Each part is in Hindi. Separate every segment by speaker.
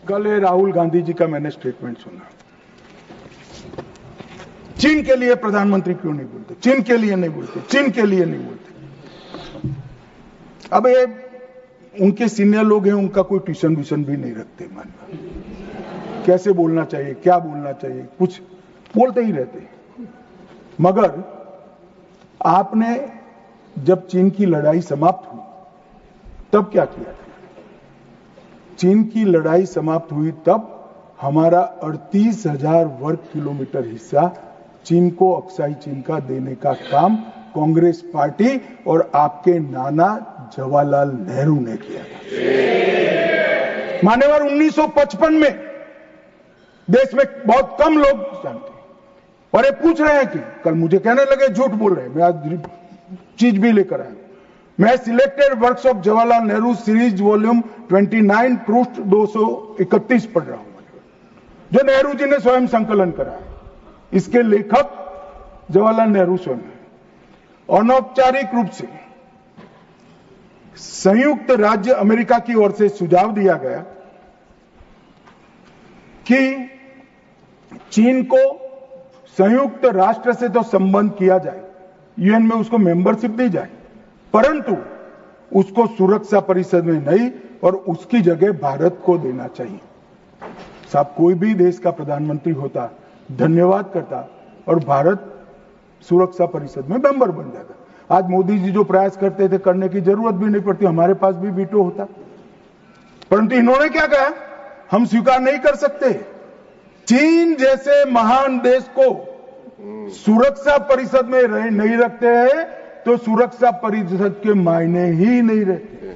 Speaker 1: कल ये राहुल गांधी जी का मैंने स्टेटमेंट सुना। चीन के लिए प्रधानमंत्री क्यों नहीं बोलते, चीन के लिए नहीं बोलते, चीन के लिए नहीं बोलते। अब ये उनके सीनियर लोग हैं, उनका कोई ट्यूशन व्यूशन भी नहीं रखते। मान कैसे बोलना चाहिए, क्या बोलना चाहिए, कुछ बोलते ही रहते। मगर आपने जब चीन की लड़ाई समाप्त हुई तब क्या किया था? चीन की लड़ाई समाप्त हुई तब हमारा 38,000 वर्ग किलोमीटर हिस्सा चीन को अक्साई चीन का देने का काम कांग्रेस पार्टी और आपके नाना जवाहरलाल नेहरू ने किया था। मान्यवर 1955 में देश में बहुत कम लोग जानते और ये पूछ रहे हैं कि कल मुझे कहने लगे झूठ बोल रहे हैं। मैं आज चीज भी लेकर आया। मैं selected works of Jawaharlal Nehru series volume 29 पृष्ठ 231 पढ़ रहा हूं, जो नेहरू जी ने स्वयं संकलन करा है। इसके लेखक जवाहरलाल नेहरू स्वयं है। अनौपचारिक रूप से संयुक्त राज्य अमेरिका की ओर से सुझाव दिया गया कि चीन को संयुक्त राष्ट्र से तो संबंध किया जाए, यूएन में उसको मेंबरशिप दी जाए, परंतु उसको सुरक्षा परिषद में नहीं और उसकी जगह भारत को देना चाहिए। साहब, कोई भी देश का प्रधानमंत्री होता, धन्यवाद करता और भारत सुरक्षा परिषद में मेंबर बन जाता। आज मोदी जी जो प्रयास करते थे, करने की जरूरत भी नहीं पड़ती, हमारे पास भी वीटो होता। परंतु इन्होंने क्या कहा, हम स्वीकार नहीं कर सकते। चीन जैसे महान देश को सुरक्षा परिषद में नहीं रखते हैं तो सुरक्षा परिषद के मायने ही नहीं रहते।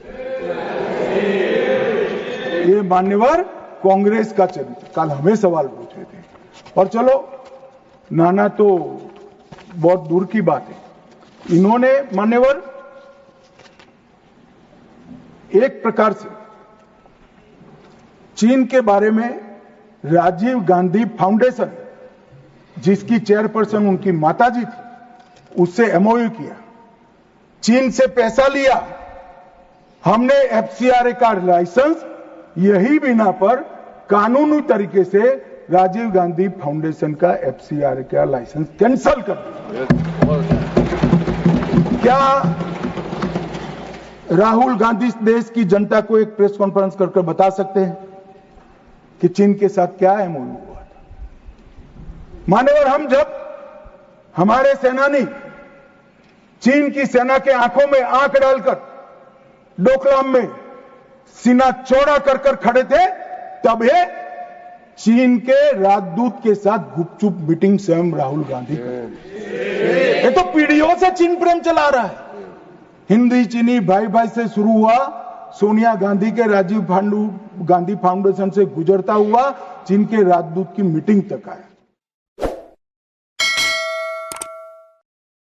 Speaker 1: ये मान्यवर कांग्रेस का चरित्र। कल हमें सवाल पूछ रहे थे और चलो नाना तो बहुत दूर की बात है। इन्होंने मान्यवर एक प्रकार से चीन के बारे में राजीव गांधी फाउंडेशन, जिसकी चेयरपर्सन उनकी माताजी थी, उससे एमओयू किया, चीन से पैसा लिया। हमने एफसीआरए का लाइसेंस यही बिना पर कानूनी तरीके से राजीव गांधी फाउंडेशन का एफसीआरए का लाइसेंस कैंसिल कर दिया। क्या राहुल गांधी देश की जनता को एक प्रेस कॉन्फ्रेंस कर बता सकते हैं कि चीन के साथ क्या एमओयू हुआ था? मान्यवर, हम जब हमारे सेनानी चीन की सेना के आंखों में आंख डालकर डोकलाम में सीना चौड़ा कर खड़े थे, तब ये चीन के राजदूत के साथ गुपचुप मीटिंग स्वयं राहुल गांधी करते। ये तो पीढ़ियों से चीन प्रेम चला रहा है। हिंदी चीनी भाई भाई से शुरू हुआ, सोनिया गांधी के राजीव गांधी फाउंडेशन से गुजरता हुआ चीन के राजदूत की मीटिंग तक आया।